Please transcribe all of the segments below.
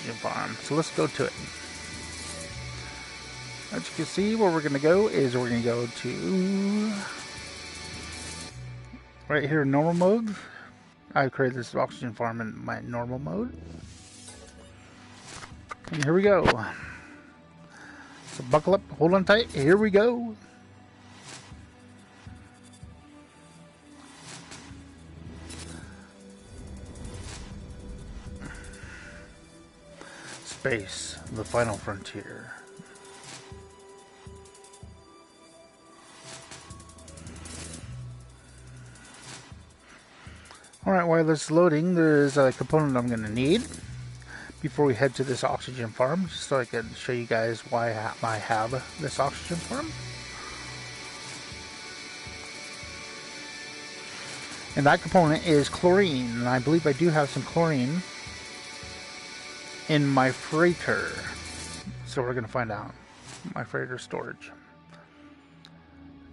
oxygen farm. So let's go to it. As you can see, where we're going to go is we're going to go to right here, normal mode. I created this oxygen farm in my normal mode. And here we go. So buckle up, hold on tight, here we go. Space, the final frontier. Alright, while this is loading, there's a component I'm going to need before we head to this oxygen farm, just so I can show you guys why I have this oxygen farm. And that component is chlorine, and I believe I do have some chlorine in my freighter. So we're going to find out. My freighter storage.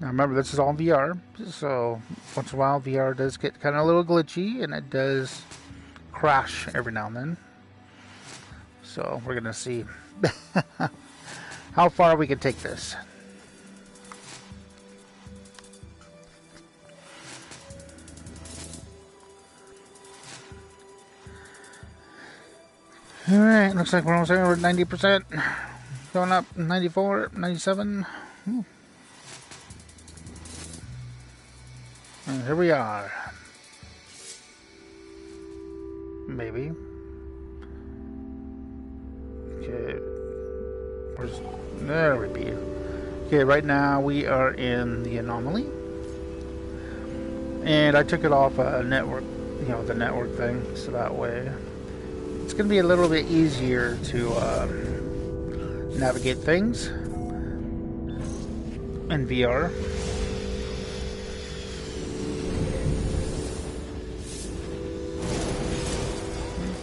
Now remember, this is all VR, so once in a while VR does get kind of a little glitchy, and it does crash every now and then. So we're going to see how far we can take this. Alright, looks like we're almost there. We're at 90%. Going up 94, 97. And here we are. Maybe. Okay. There we be. Okay, right now we are in the anomaly. And I took it off a network, you know, the network thing, so that way it's going to be a little bit easier to navigate things in VR.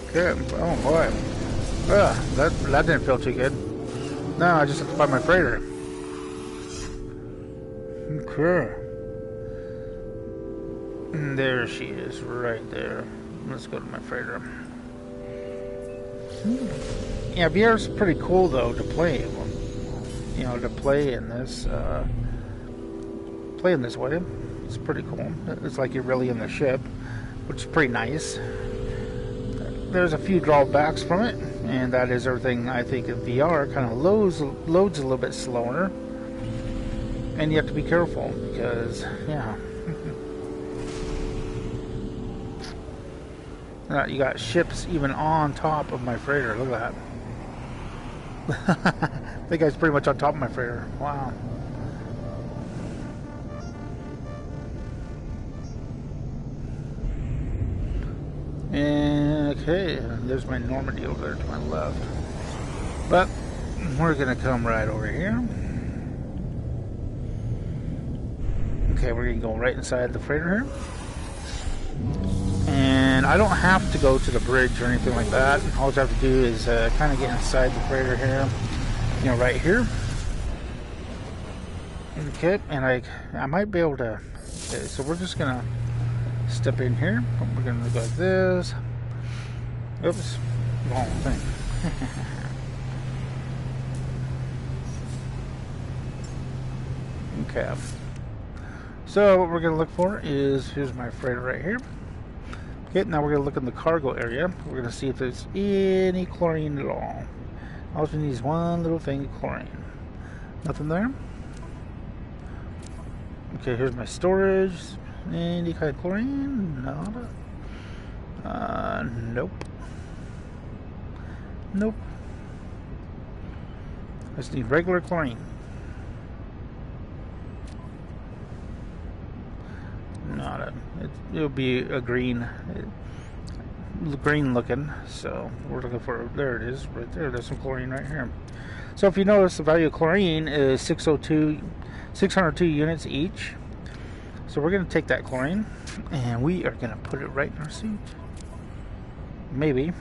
Okay. Oh boy. That didn't feel too good. No, I just have to find my freighter. Okay. And there she is, right there. Let's go to my freighter. Yeah, VR is pretty cool though to play. You know, to play in this way. It's pretty cool. It's like you're really in the ship, which is pretty nice. There's a few drawbacks from it, and that is everything. I think in VR kind of loads a little bit slower, and you have to be careful because, yeah. You got ships even on top of my freighter. Look at that. That guy's pretty much on top of my freighter. Wow. Okay, there's my Normandy over there to my left. But we're gonna come right over here. Okay, we're gonna go right inside the freighter here. And I don't have to go to the bridge or anything like that. All I have to do is kind of get inside the freighter here. You know, right here. Okay, and I might be able to. Okay, so we're just gonna step in here. We're gonna go like this. Oops, wrong thing. Okay. So what we're gonna look for is, here's my freighter right here. Okay, now we're gonna look in the cargo area. We're gonna see if there's any chlorine at all. All we need is one little thing of chlorine. Nothing there. Okay, here's my storage. Any kind of chlorine? Nada. Nope. Nope. I just need regular chlorine. Nada. It'll be a green looking. So we're looking for. There it is, right there. There's some chlorine right here. So if you notice, the value of chlorine is 602 units each. So we're going to take that chlorine and we are going to put it right in our suit. Maybe.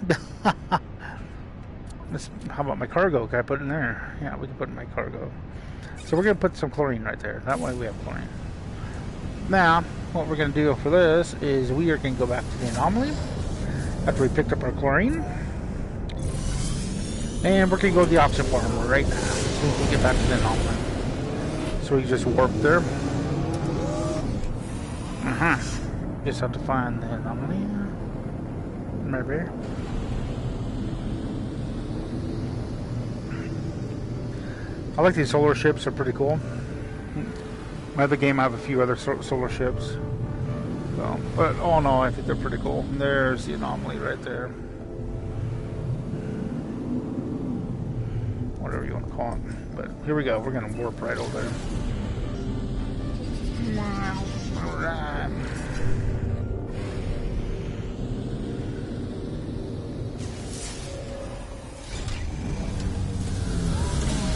How about my cargo? Can I put it in there? Yeah, we can put it in my cargo. So we're going to put some chlorine right there. That way we have chlorine. Now, what we're going to do for this is we are going to go back to the anomaly after we picked up our chlorine. And we're going to go to the oxygen farm right now, so we can get back to the anomaly. So we just warp there. Just have to find the anomaly. Maybe. I like these solar ships, they're pretty cool. My other game I have a few other solar ships. So, but all in all, I think they're pretty cool. There's the anomaly right there. Whatever you want to call it. But here we go, we're going to warp right over there. Alright.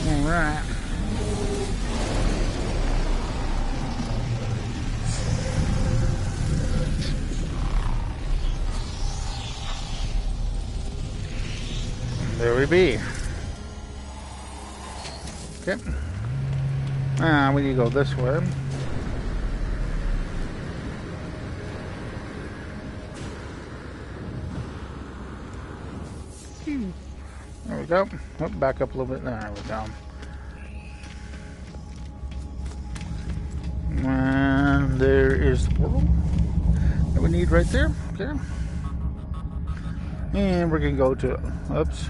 Alright. There we be. Okay. We need to go this way. There we go. Oh, back up a little bit. There we go. And there is the portal that we need right there. Okay. And we're going to go to, oops,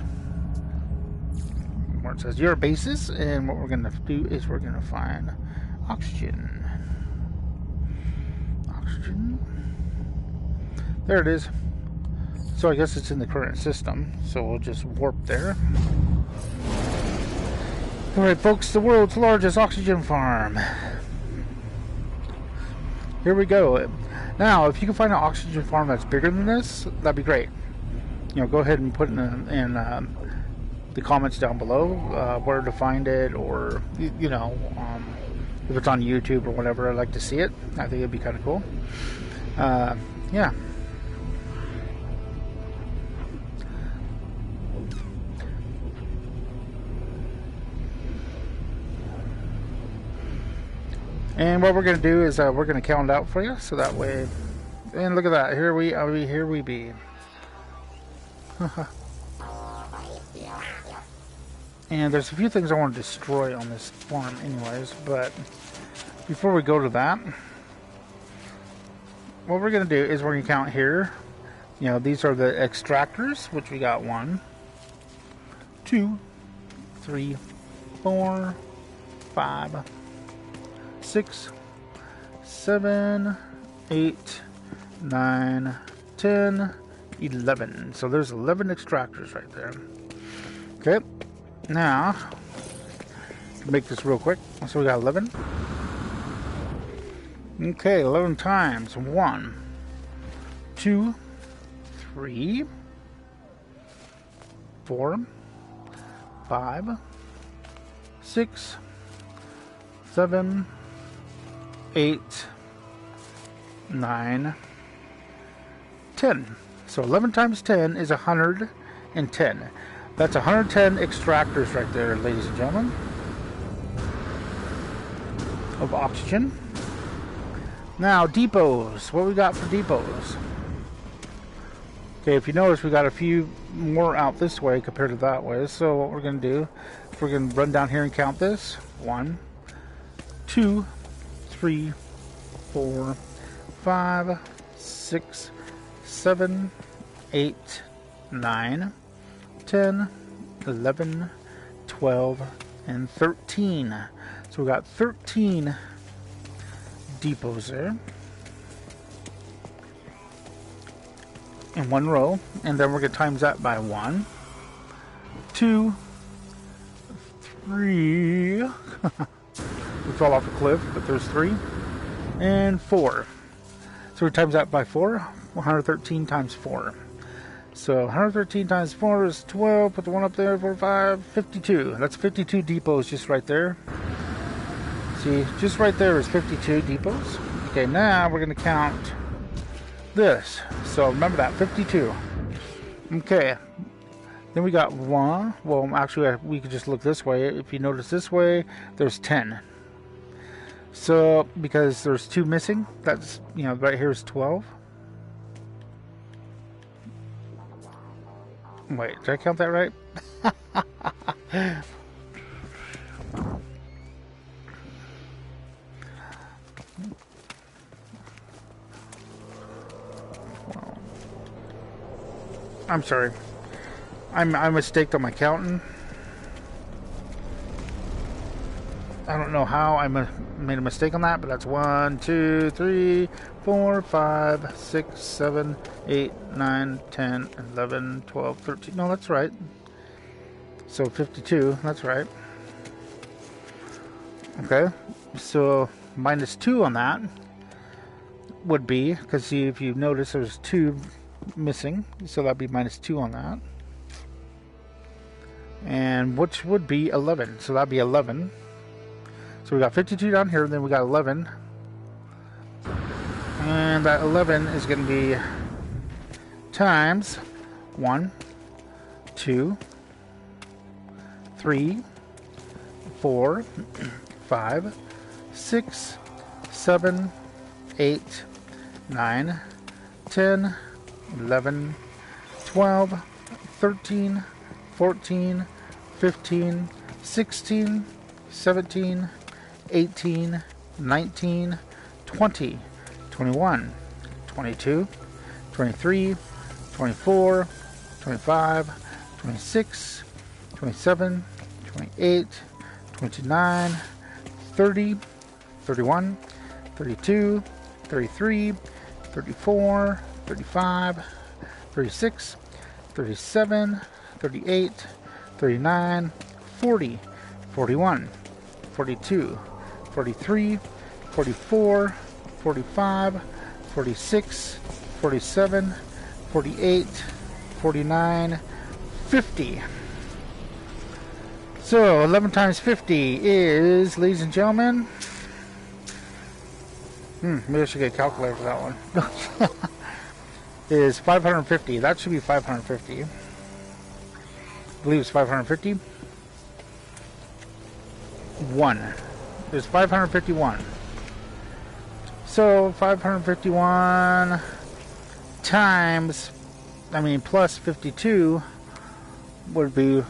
where it says your basis. And what we're going to do is we're going to find oxygen. Oxygen. There it is. So I guess it's in the current system. So we'll just warp there. Alright folks, the world's largest oxygen farm. Here we go. Now, if you can find an oxygen farm that's bigger than this, that'd be great. You know, go ahead and put in the comments down below where to find it, or you know, if it's on YouTube or whatever. I'd like to see it. I think it'd be kind of cool. Yeah. And what we're going to do is we're going to count it out for you, so that way. And look at that. Here we be. And there's a few things I want to destroy on this farm anyways, but before we go to that, what we're going to do is we're going to count here. You know, these are the extractors, which we got 1, 2, 3, 4, 5, 6, 7, 8, 9, 10, 11. So there's 11 extractors right there. Okay, now make this real quick. So we got 11. Okay, 11 times 1, 2, 3, 4, 5, 6, 7, 8, 9, 10. So 11 times 10 is 110. That's 110 extractors right there, ladies and gentlemen, of oxygen. Now, depots. What we got for depots? Okay, if you notice, we got a few more out this way compared to that way. So what we're going to do, we're going to run down here and count this. 1, 2, 3, 4, 5, 6, 7, 8, 9, 10, 11, 12, and 13. So we got 13 depots there in one row, and then we're going to times that by 1, 2, 3. We fell off a cliff, but there's 3, and 4. So we times that by 4. 113 times 4. So 113 times 4 is 12. Put the 1 up there. 4, 5, 52. That's 52 depots just right there. See, just right there is 52 depots. Okay, now we're going to count this. So remember that, 52. Okay. Then we got 1. Well, actually, we could just look this way. If you notice this way, there's 10. So, because there's 2 missing, that's, you know, right here is 12. Wait, did I count that right? I'm sorry. I mistaked on my counting. I don't know how I made a mistake on that, but that's 1, 2, 3, 4, 5, 6, 7, 8, 9, 10, 11, 12, 13. No, that's right. So 52, that's right. Okay, so minus 2 on that would be, because see, if you notice there's 2 missing, so that'd be minus 2 on that. And which would be 11, so that'd be 11. So we got 52 down here, then we got 11. And that 11 is going to be times 1, 2, 3, 4, 5, 6, 7, 8, 9, 10, 11, 12, 13, 14, 15, 16, 17, 18, 19, 20, 21, 22, 23, 24, 25, 26, 27, 28, 29, 30, 31, 32, 33, 34, 35, 36, 37, 38, 39, 40, 41, 42, 43, 44, 45, 46, 47, 48, 49, 50. So 11 times 50 is, ladies and gentlemen, maybe I should get a calculator for that one. Is 550. That should be 550. I believe it's 550. 1. There's 551. So 551 times, plus 52 would be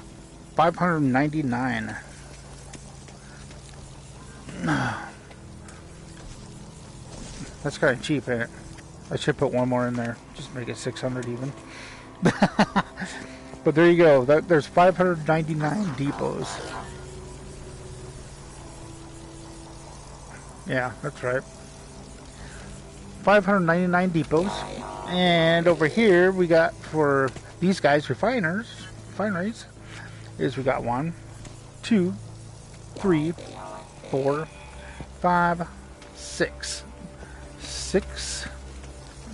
599. That's kind of cheap, ain't it? I should put one more in there. Just make it 600 even. But there you go. There's 599 depots. Yeah, that's right. 599 depots. And over here we got, for these guys, refineries, is we got 1, 2, 3, 4, 5, 6. 6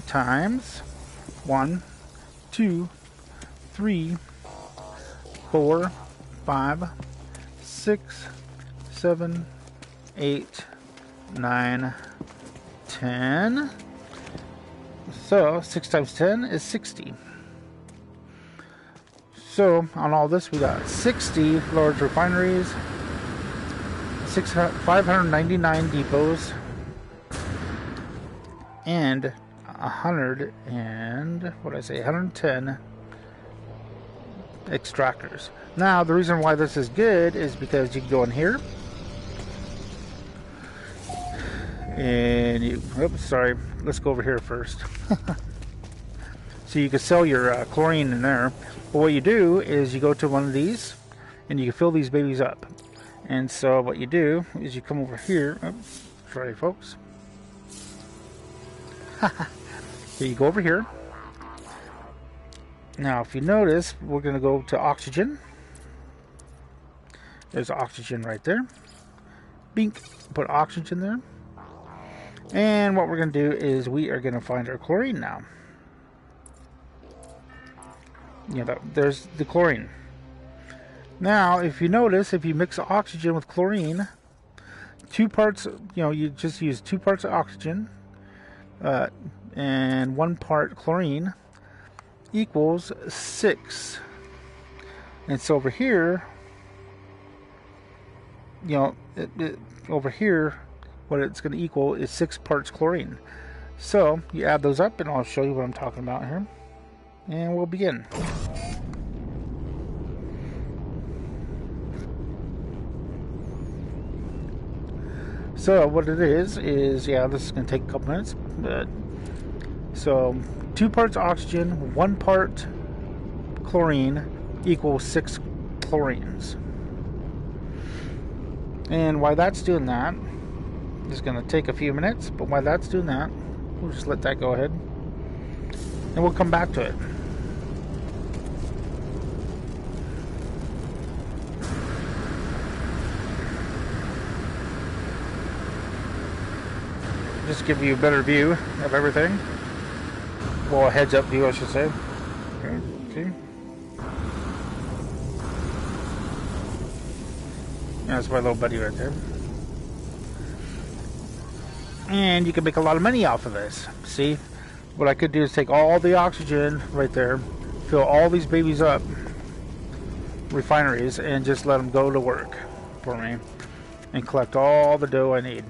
times 1, 2, 3, 4, 5, 6, 7, 8, 9, 10. So 6 times 10 is 60. So on all this we got 60 large refineries, 599 depots, and 110 extractors. Now the reason why this is good is because you can go in here and let's go over here first. So you can sell your chlorine in there, but what you do is you go to one of these and you can fill these babies up. And so what you do is you come over here. Oops, sorry folks. So you go over here. Now if you notice, we're going to go to oxygen. There's oxygen right there. Bink, put oxygen there. And what we're going to do is we are going to find our chlorine now. There's the chlorine. Now if you notice, if you mix oxygen with chlorine, 2 parts, you just use 2 parts of oxygen and 1 part chlorine equals 6. And so over here, over here, what it's going to equal is 6 parts chlorine. So you add those up and I'll show you what I'm talking about here. And we'll begin. So what it is yeah, this is going to take a couple minutes, but so 2 parts oxygen, 1 part chlorine equals 6 chlorines. And while that's doing that, it's going to take a few minutes, but while that's doing that, we'll just let that go ahead, and we'll come back to it. Just give you a better view of everything. Well, a heads-up view, I should say. Okay, see? Yeah, that's my little buddy right there. And you can make a lot of money off of this. See? What I could do is take all the oxygen right there, fill all these babies up, refineries, and just let them go to work for me, and collect all the dough I need.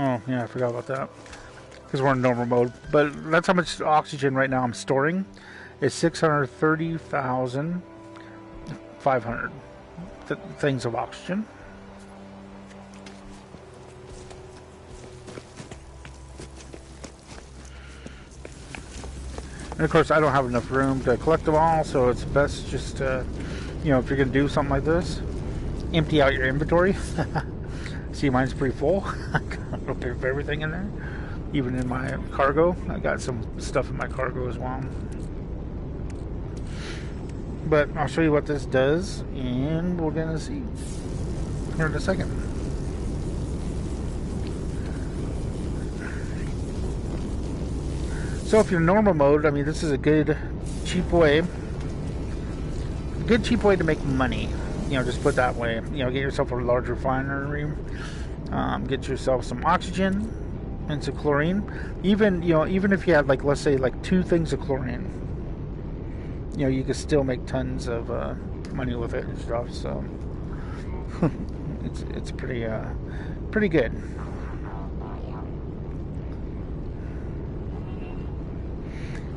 Oh, yeah, I forgot about that. Because we're in normal mode. But that's how much oxygen right now I'm storing. It's 630,500 things of oxygen. And of course, I don't have enough room to collect them all, so it's best just to, you know, if you're going to do something like this, empty out your inventory. See, mine's pretty full. I got a little bit of everything in there. Even in my cargo. I got some stuff in my cargo as well. But I'll show you what this does, and we're going to see here in a second. So if you're normal mode, I mean, this is a good, cheap way. Good, cheap way to make money. You know, just put it that way. You know, get yourself a large refinery. Get yourself some oxygen and some chlorine. Even, you know, even if you had, like, let's say, like 2 things of chlorine, you know, you could still make tons of money with it and stuff. So it's pretty good.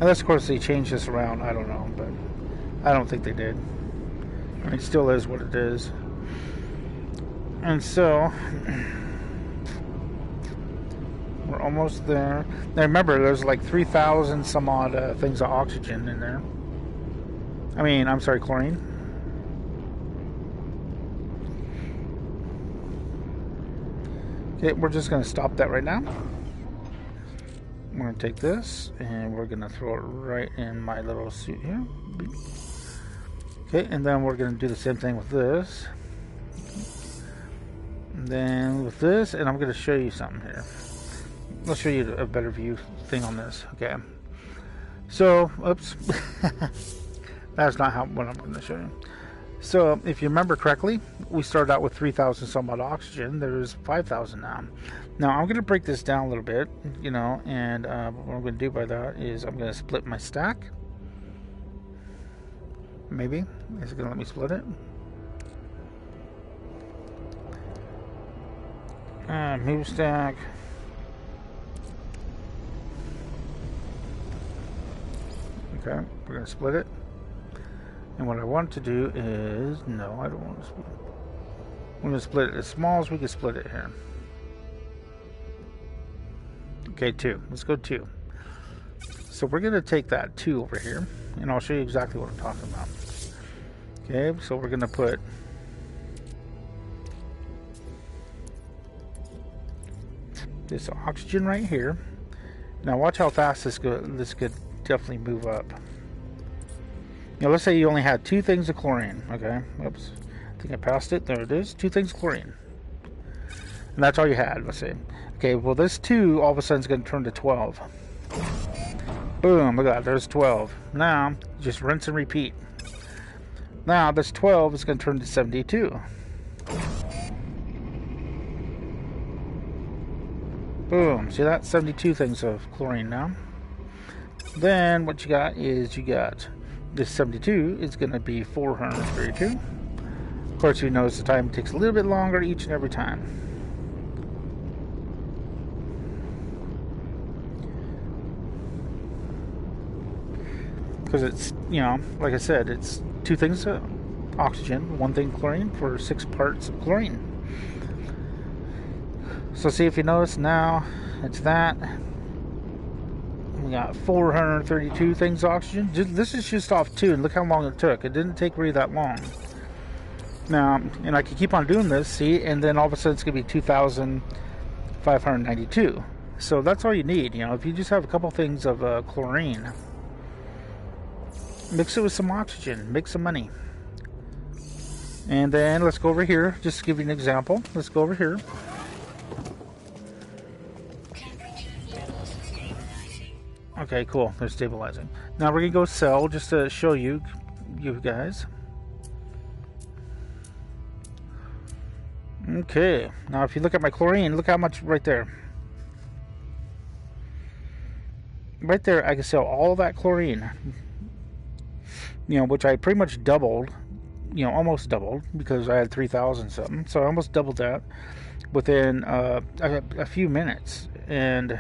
Unless, of course, they changed this around. I don't know, but I don't think they did. I mean, it still is what it is. And so we're almost there. Now remember, there's like 3,000 some odd things of oxygen in there. I mean, I'm sorry, chlorine. Okay, we're just going to stop that right now. We're going to take this and we're going to throw it right in my little suit here. Okay, and then we're going to do the same thing with this. And then with this, and I'm going to show you something here. I'll show you a better view thing on this. Okay. So, oops. That's not what I'm going to show you. So, if you remember correctly, we started out with 3,000 some odd oxygen. There's 5,000 now. Now, I'm going to break this down a little bit, you know, and what I'm going to do by that is I'm going to split my stack. Maybe. Is it going to let me split it? Move stack. Okay, we're going to split it. And what I want to do is, no, I don't want to split it. We're going to split it as small as we can split it here. Okay, 2. Let's go 2. So we're going to take that 2 over here, and I'll show you exactly what I'm talking about. Okay, so we're going to put this oxygen right here. Now watch how fast this could definitely move up. You know, let's say you only had 2 things of chlorine. Okay, oops, I think I passed it. There it is, 2 things of chlorine, and that's all you had. Let's say. Okay, well this 2 all of a sudden is going to turn to 12. Boom! Look at that. There's 12. Now just rinse and repeat. Now this 12 is going to turn to 72. Boom. See that? 72 things of chlorine now. Then what you got is you got this 72 is going to be 432. Of course, you notice the time takes a little bit longer each and every time. Because it's, you know, like I said, it's 2 things of oxygen, 1 thing chlorine for 6 parts of chlorine. So see if you notice now, it's that. We got 432 things of oxygen. This is just off 2, and look how long it took. It didn't take really that long. Now, and I can keep on doing this, see, and then all of a sudden it's going to be 2,592. So that's all you need, you know, if you just have a couple things of chlorine. Mix it with some oxygen, make some money. And then let's go over here, just to give you an example. Let's go over here. Okay, cool, they're stabilizing. Now we're going to go sell, just to show you guys. Okay, now if you look at my chlorine, look how much right there. Right there, I can sell all that chlorine. You know, which I pretty much doubled. You know, almost doubled, because I had 3,000 something. So I almost doubled that within a few minutes. And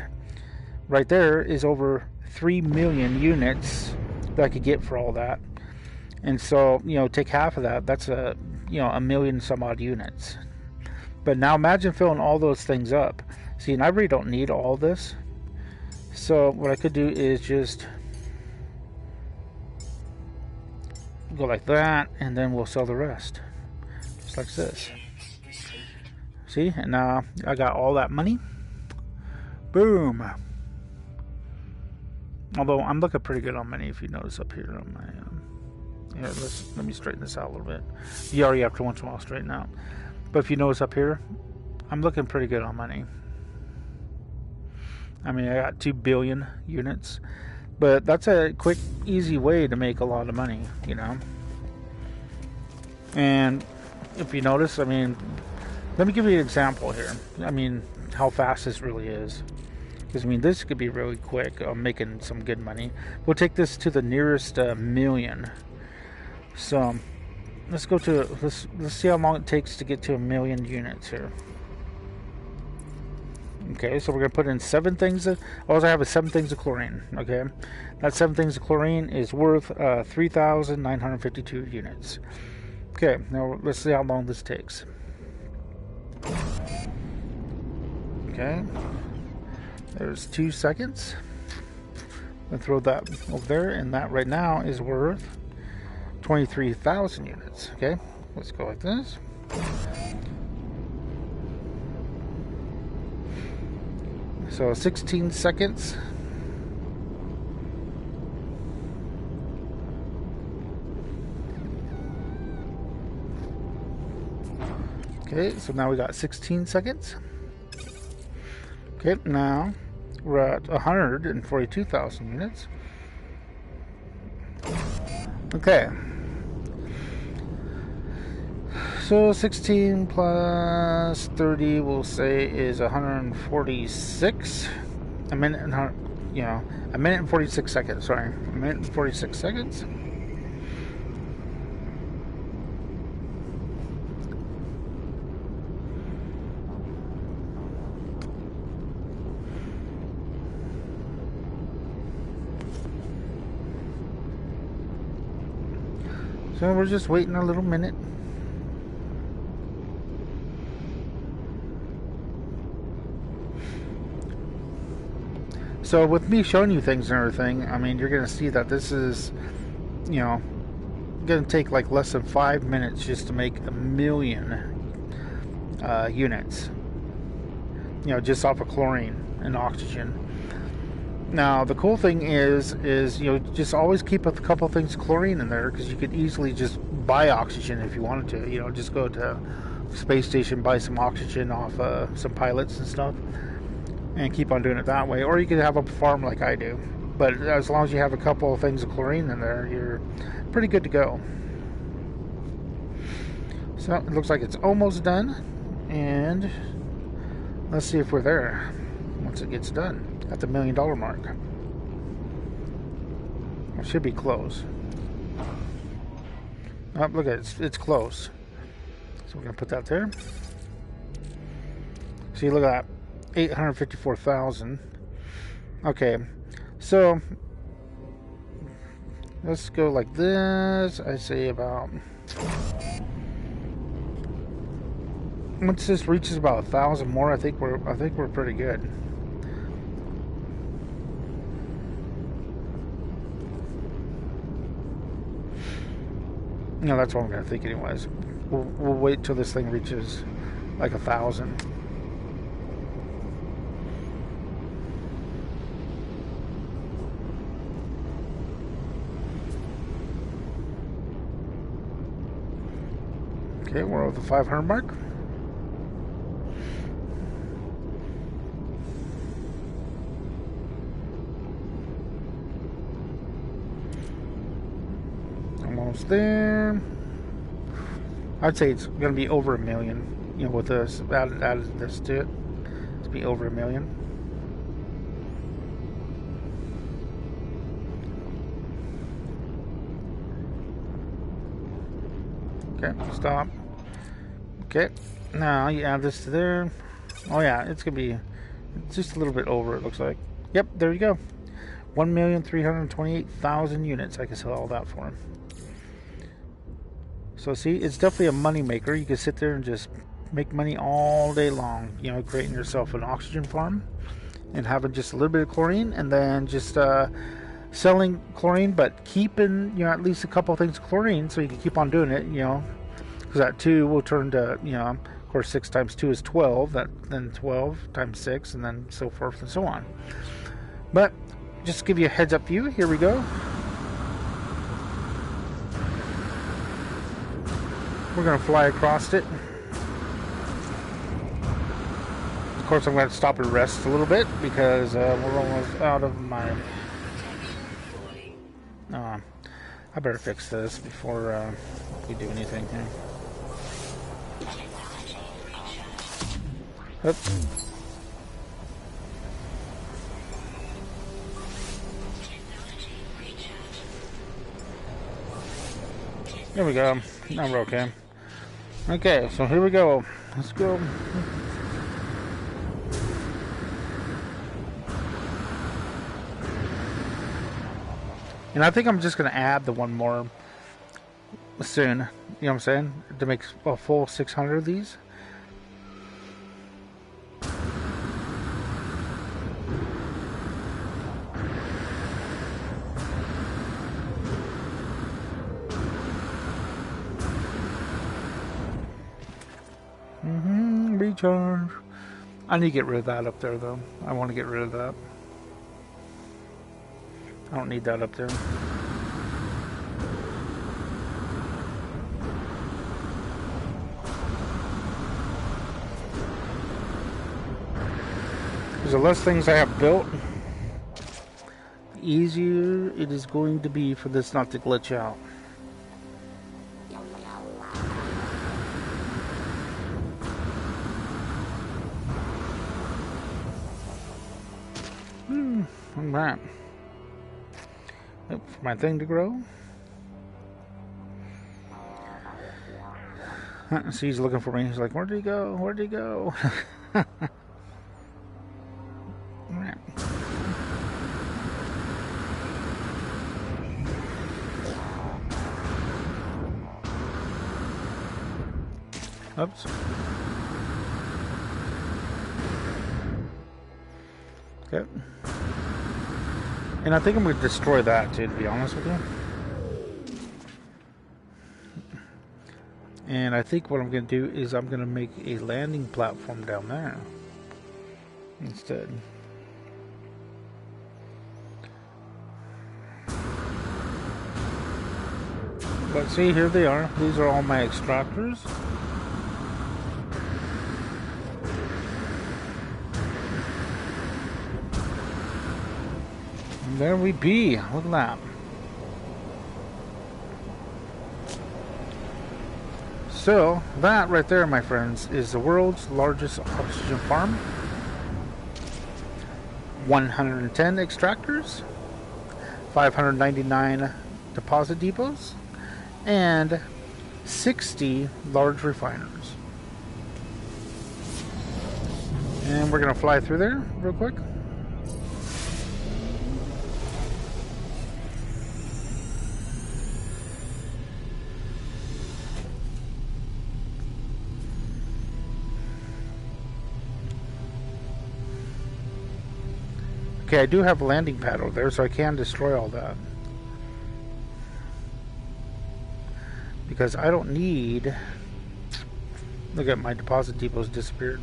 right there is over 3 million units that I could get for all that. And so, you know, take half of that, that's a, you know, 1 million some odd units. But now imagine filling all those things up. See, and I really don't need all this. So what I could do is just go like that, and then we'll sell the rest. Just like this. See, and now I got all that money. Boom. Although I'm looking pretty good on money, if you notice up here on my yeah, let me straighten this out a little bit. You already after once in a while straighten out. But if you notice up here, I'm looking pretty good on money. I mean, I got 2 billion units, but that's a quick, easy way to make a lot of money, you know. And if you notice, I mean, let me give you an example here. I mean, how fast this really is. Because, I mean, this could be really quick. I'm making some good money. We'll take this to the nearest million. So, let's go to, let's see how long it takes to get to 1 million units here. Okay, so we're going to put in 7 things. All I have is 7 things of chlorine. Okay, that 7 things of chlorine is worth 3,952 units. Okay, now let's see how long this takes. Okay, there's 2 seconds. I'll throw that over there, and that right now is worth 23,000 units. Okay, let's go like this. So 16 seconds. Okay, so now we got 16 seconds. Okay, now we're at 142,000 units. Okay. So 16 plus 30, we'll say, is 146. A minute and a minute and 46 seconds. Sorry, a minute and 46 seconds. So we're just waiting a little minute. So with me showing you things and everything, I mean, you're going to see that this is, you know, going to take like less than 5 minutes just to make 1 million units. You know, just off of chlorine and oxygen. Now, the cool thing is you know, just always keep a couple things of chlorine in there, because you could easily just buy oxygen if you wanted to. You know, just go to space station, buy some oxygen off some pilots and stuff, and keep on doing it that way. Or you could have a farm like I do. But as long as you have a couple of things of chlorine in there, you're pretty good to go. So it looks like it's almost done, and let's see if we're there once it gets done at the $1 million mark. It should be close. Oh, look at it, it's close. So we're gonna put that there. See, look at that, 854,000. Okay, so let's go like this. I say about Once this reaches about 1,000 more, I think we're pretty good. No, that's what I'm gonna think anyways. We'll wait till this thing reaches like 1,000. Okay, we're over the 500 mark. Almost there. I'd say it's going to be over 1 million. You know, with this added this to it, it's be over 1 million. Okay, stop. Okay, now you add this to there. Oh yeah, it's gonna be just a little bit over. It looks like. Yep, there you go. 1,328,000 units. I can sell all that for him. So see, it's definitely a money maker. You can sit there and just make money all day long. You know, creating yourself an oxygen farm and having just a little bit of chlorine, and then just selling chlorine, but keeping, you know, at least a couple things of chlorine, so you can keep on doing it. You know, because that 2 will turn to, you know, of course 6 times 2 is 12. That then 12 times 6, and then so forth and so on. But just to give you a heads up view, here we go. We're going to fly across it. Of course, I'm going to stop and rest a little bit because we're almost out of my... I better fix this before we do anything here. Oops. There we go. Now we're okay. Okay, so here we go. Let's go. And I think I'm just going to add the one more soon. You know what I'm saying? To make a full 600 of these. Recharge. I need to get rid of that up there, though. I want to get rid of that. I don't need that up there. Because the less things I have built, the easier it is going to be for this not to glitch out. Alright. Wait for my thing to grow. See, he's looking for me. He's like, where did he go? Where did he go? Alright. Oops. Okay. And I think I'm going to destroy that too, to be honest with you. And I think what I'm going to do is I'm going to make a landing platform down there instead. But see, here they are. These are all my extractors. And there we be. Look at that. So, that right there, my friends, is the world's largest oxygen farm. 110 extractors, 599 deposit depots, and 60 large refiners. And we're going to fly through there real quick. Okay, I do have a landing pad over there, so I can destroy all that. Because I don't need... Look at my deposit depot's disappeared.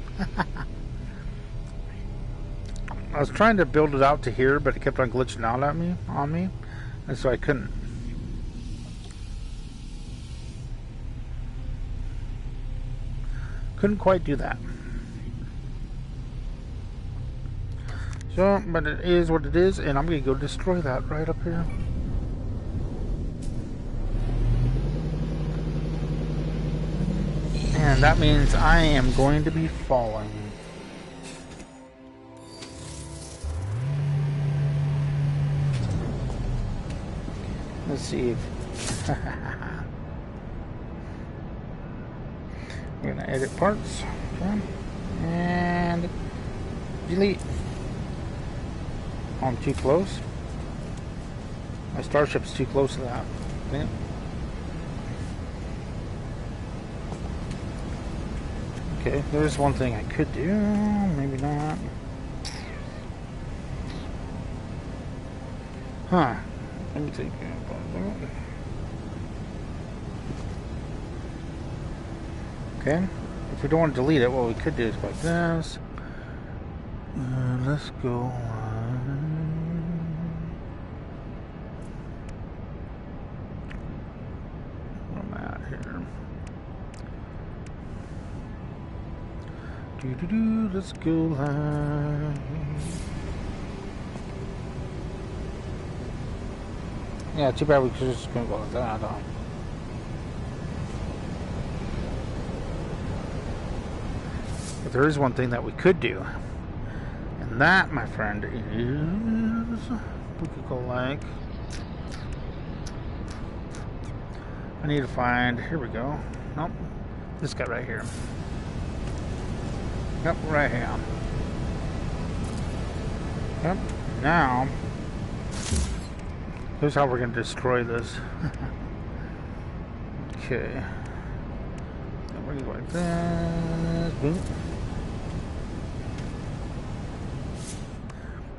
I was trying to build it out to here, but it kept on glitching out at me, and so I couldn't. Couldn't quite do that. So, but it is what it is, and I'm going to go destroy that right up here. And that means I am going to be falling. Let's see if... We're going to edit parts. Okay. And... delete. Oh, I'm too close. My starship's too close to that. Okay. Okay, there's one thing I could do. Maybe not. Huh. Let me think about that. Okay. If we don't want to delete it, what we could do is like this. Let's go on. Where am I at here? Let's go live. Yeah, too bad we could just go like that, huh? But there is one thing that we could do. And that, my friend, is... we could go like... I need to find... Here we go. Nope. This guy right here. Yep, right here. Yep. Now, here's how we're going to destroy this. Okay. We're going to go like this. Boom.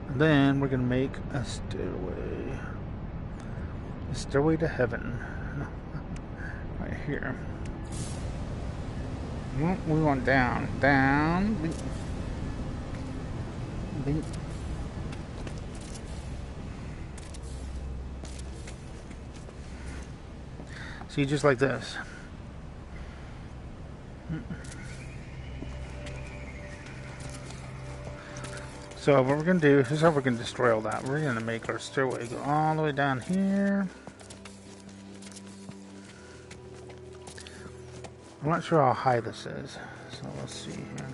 And then we're going to make a stairway. A stairway to heaven. Right here. We want down, down, beep, beep. See, just like this. So what we're gonna do, here's how we're gonna destroy all that. We're gonna make our stairway go all the way down here. I'm not sure how high this is, so let's see here.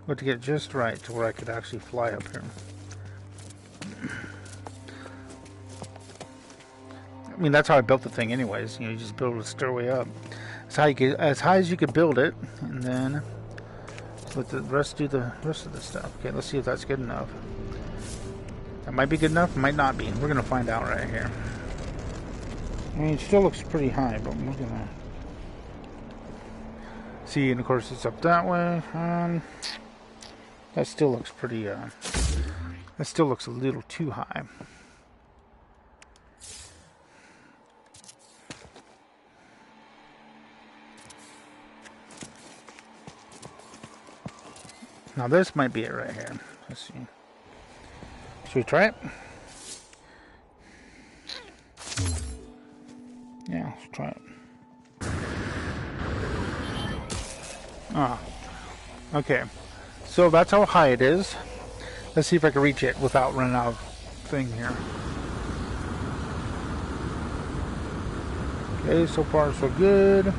But to get just right to where I could actually fly up here. I mean, that's how I built the thing anyways. You know, you just build a stairway up. That's how you get as high as you could build it, and then let the rest do the rest of the stuff. Okay, let's see if that's good enough. That might be good enough, might not be. We're gonna find out right here. I mean, it still looks pretty high, but we're gonna see. And of course, it's up that way. That still looks pretty. That still looks a little too high. Now this might be it right here. Let's see. Should we try it? Yeah, let's try it. Ah. Okay. So that's how high it is. Let's see if I can reach it without running out of thing here. Okay, so far so good.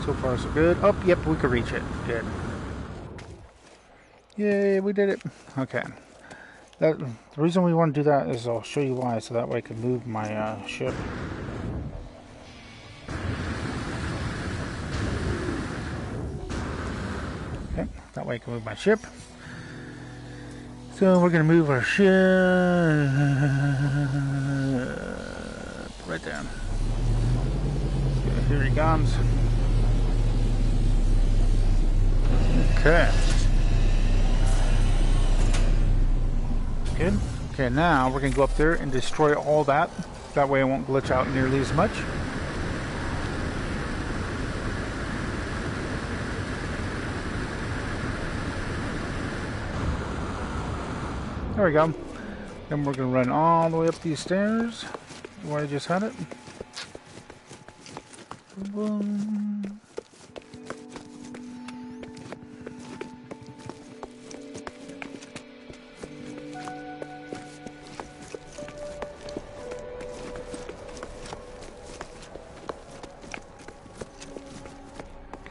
So far so good. Oh, yep, we could reach it. Good. Yay, we did it. Okay. The reason we want to do that is I'll show you why, so that way I can move my ship. Okay, that way I can move my ship. So we're going to move our ship right there. Okay, here he comes. Okay. Good. Okay, now we're going to go up there and destroy all that. That way it won't glitch out nearly as much. There we go. Then we're going to run all the way up these stairs where I just had it. Boom.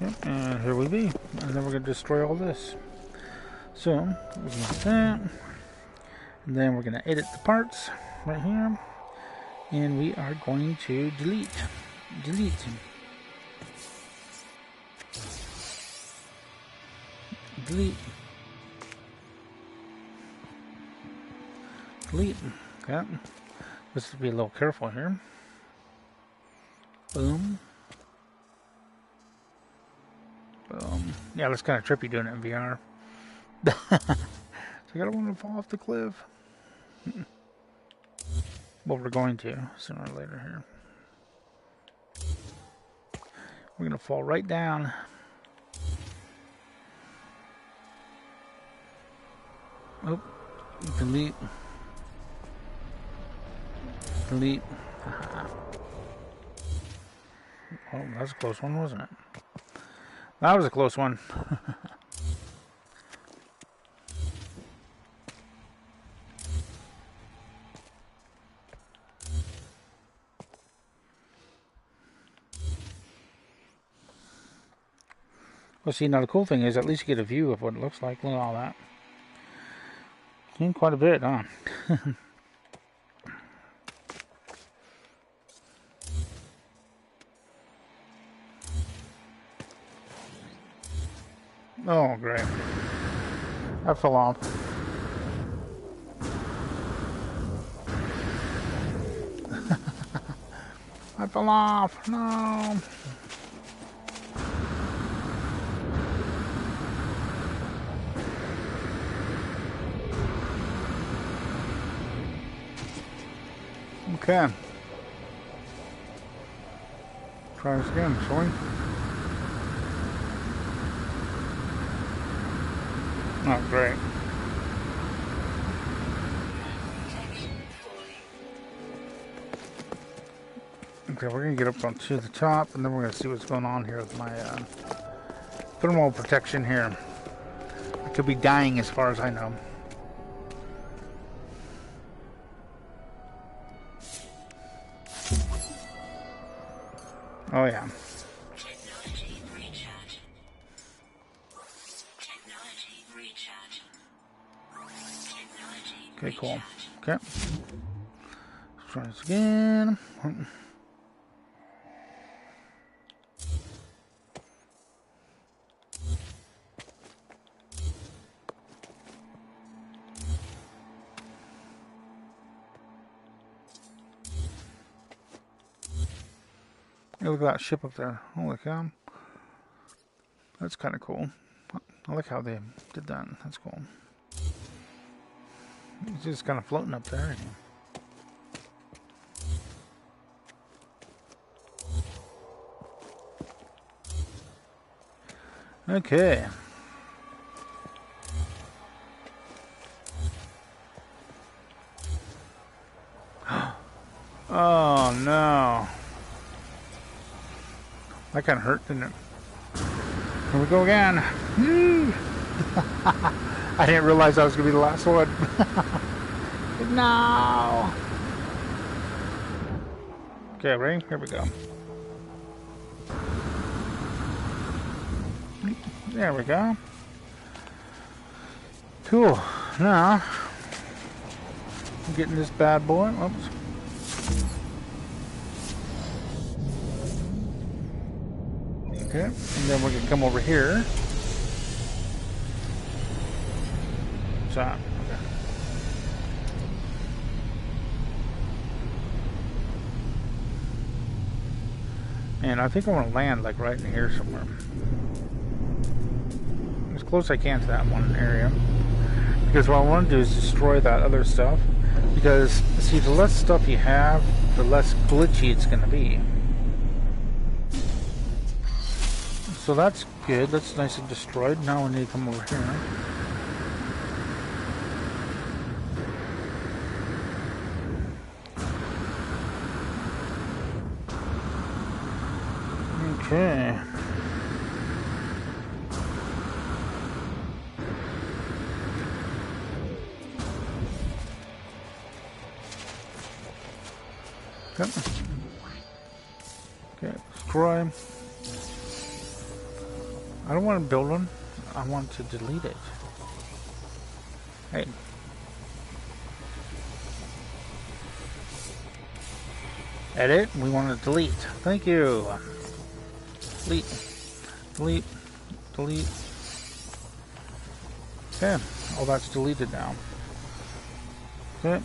Okay, and here we be. And then we're going to destroy all this. So, we're going to do that. And then we're going to edit the parts right here. And we are going to delete. Delete. Delete. Delete. Okay. Let's be a little careful here. Boom. Boom. Yeah, that's kind of trippy doing it in VR. So I don't want to fall off the cliff. Well, we're going to sooner or later here. We're going to fall right down. Oh, delete. Delete. Oh, that was a close one, wasn't it? That was a close one. Well, see, now the cool thing is at least you get a view of what it looks like. Look at all that. Seen quite a bit, huh? Oh, great. I fell off. I fell off. No. Okay. Try this again, shall we? Oh, great. Okay, we're going to get up onto the top, and then we're going to see what's going on here with my thermal protection here. I could be dying as far as I know. Oh, yeah. Technology recharge. Technology recharge. Technology Okay, cool. recharge. Okay. Let's try this again. Hey, look at that ship up there. Holy cow. That's kind of cool. I like how they did that. That's cool. It's just kind of floating up there. Okay. Oh no. That kind of hurt, didn't it? Here we go again. I didn't realize that was going to be the last one. No. Okay, ready? Here we go. There we go. Cool. Now, I'm getting this bad boy. Oops. Okay, and then we're going to come over here. So, okay. And I think I want to land like right in here somewhere. Just close I can to that one area. Because what I want to do is destroy that other stuff. Because, see, the less stuff you have, the less glitchy it's going to be. So that's good. That's nice and destroyed. Now we need to come over here. Okay. Okay, destroy. I don't want to build one. I want to delete it. Hey. Edit. We want to delete. Thank you. Delete. Delete. Delete. Okay. All that's deleted now. Okay.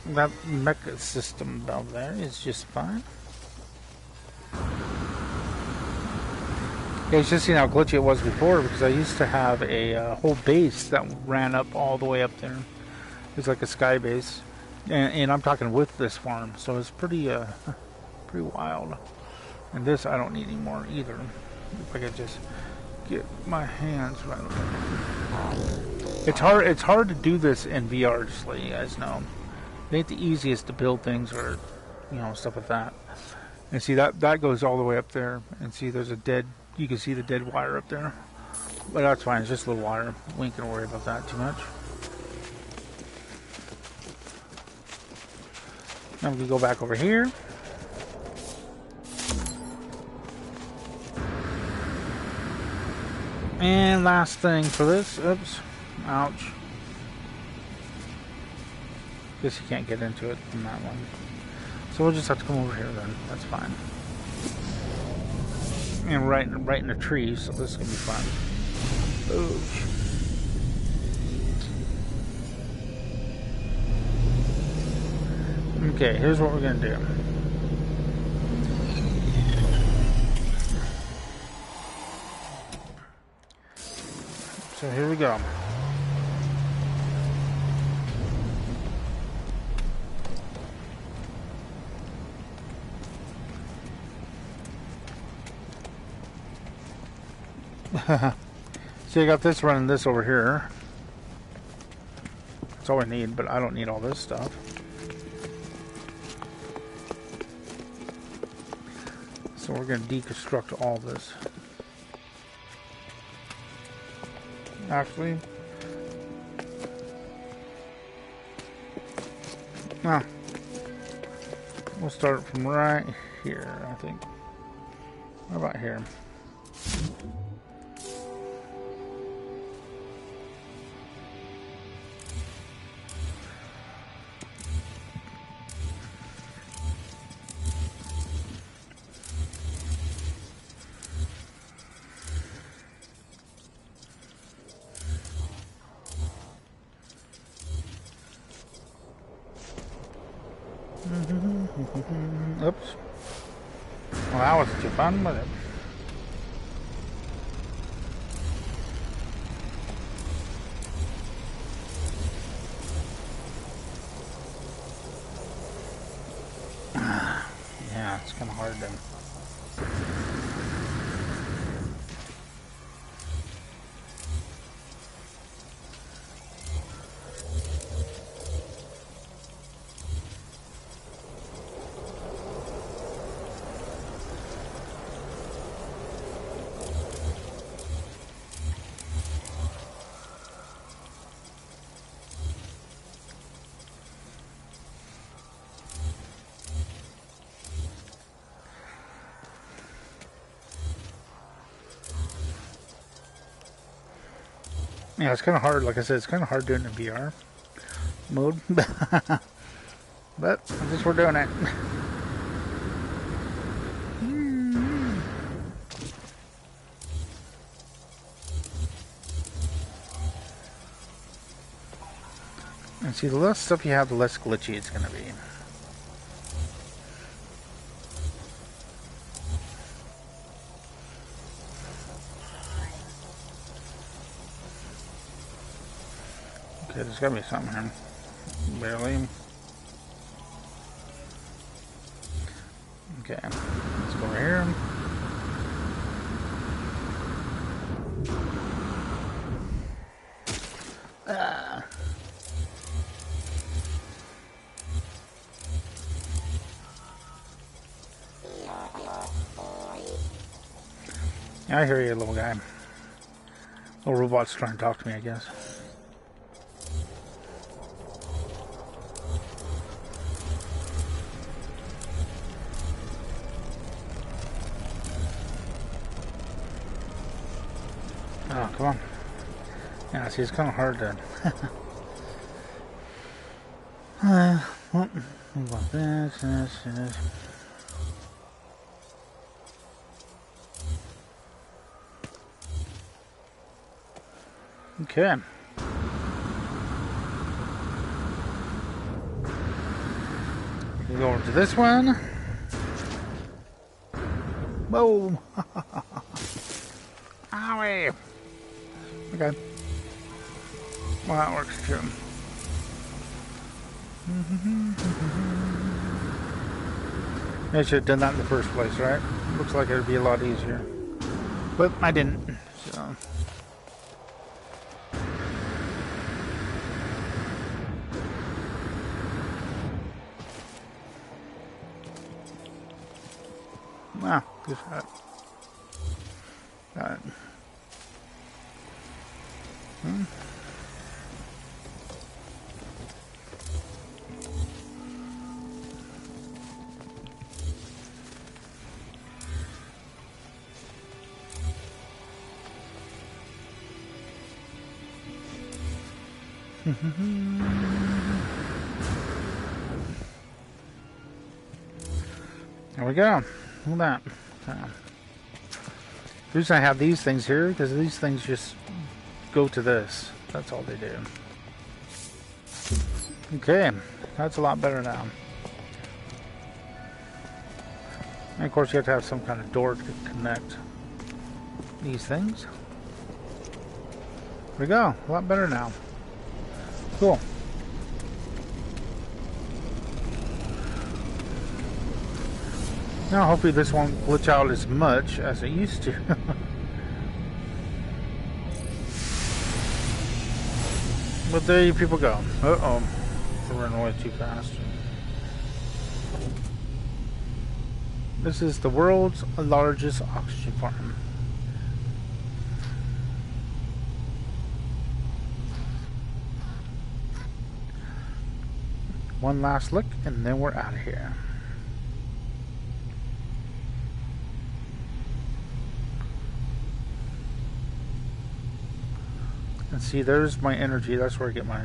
That mecha system down there is just fine. Yeah, it's just seen how glitchy it was before, because I used to have a whole base that ran up all the way up there. It's like a sky base, and I'm talking with this farm, so it's pretty pretty wild. And this I don't need anymore either. If I could just get my hands right over there. It's hard to do this in VR, just to let you guys know. It ain't the easiest to build things or, you know, stuff like that. And see, that goes all the way up there, and see there's a dead, you can see the dead wire up there. But that's fine, it's just a little wire. We ain't gonna worry about that too much. Now we can go back over here. And last thing for this, oops, ouch. Guess you can't get into it from that one. So we'll just have to come over here then, that's fine. And right in the tree, so this is gonna be fun. Ooch. Okay, here's what we're gonna do. So here we go. See, I got this running this over here. That's all we need, but I don't need all this stuff. So we're going to deconstruct all this. Actually, no. We'll start from right here, I think. What about here? Oops. Well, that wasn't too fun, was it? Yeah, it's kind of hard to... Yeah, it's kind of hard. Like I said, it's kind of hard doing it in VR mode. But at least we're doing it. And see, the less stuff you have, the less glitchy it's going to be. Okay, there's gotta be something here. Barely. Okay, let's go over here. Yeah, I hear you, little guy. Little robot's trying to talk to me, I guess. Oh, come on. Yeah, see, it's kind of hard to... well, about this. Okay. We go over to this one. Boom! Owie! Okay. Well, that works too. I should have done that in the first place, right? Looks like it would be a lot easier. But I didn't, so... Ah, good shot. Got it. There we go. Look at that. The reason I have these things here, because these things just go to this. That's all they do. Okay, that's a lot better now. And of course you have to have some kind of door to connect these things. There we go, a lot better now. Cool. Now hopefully this won't glitch out as much as it used to. But there you people go. Uh-oh. We're running way too fast. This is the world's largest oxygen farm. One last look and then we're out of here. And see, there's my energy. That's where I get my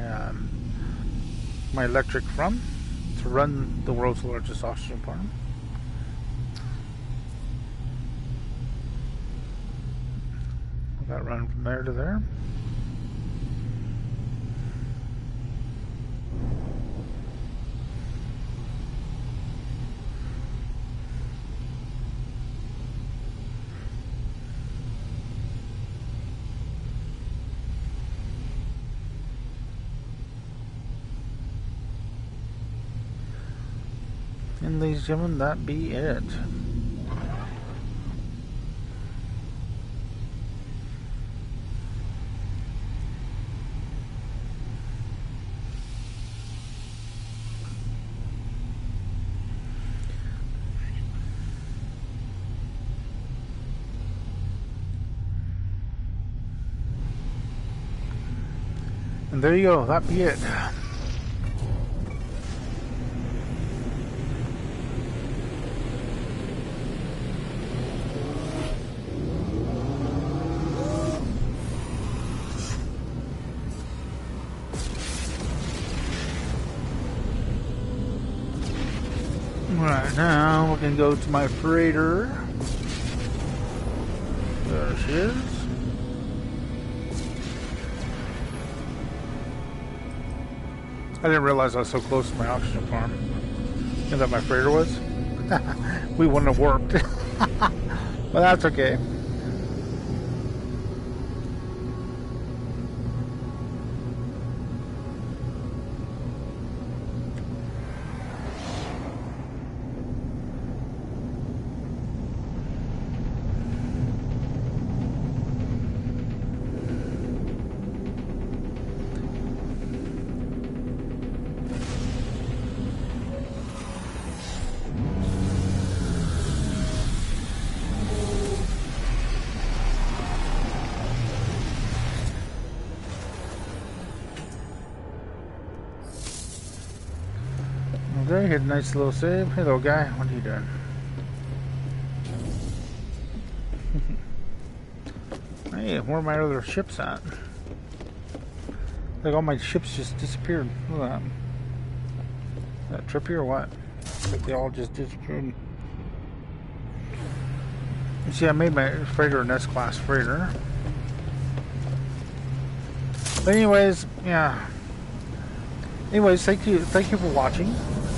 my electric from to run the world's largest oxygen farm. That run from there to there. And ladies and gentlemen, that be it. And there you go, that be it. Right now, we can go to my freighter. There she is. I didn't realize I was so close to my oxygen farm. And that my freighter was. We wouldn't have worked. But that's okay. Okay, hit a nice little save. Hello, guy. What are you doing? Hey, where are my other ships at? Like all my ships just disappeared. Look at that. Is that trippy or what? Like they all just disappeared. You see, I made my freighter an S-class freighter. But anyways, yeah. Anyways, thank you for watching.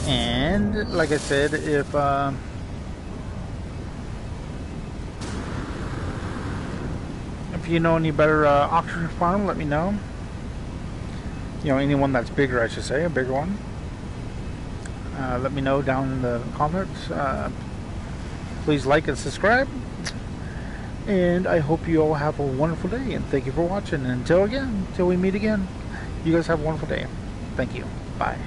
And like I said, if you know any better auction farm, let me know. You know, anyone that's bigger, I should say, a bigger one. Let me know down in the comments. Please like and subscribe. And I hope you all have a wonderful day. And thank you for watching. And until we meet again, you guys have a wonderful day. Thank you. Bye.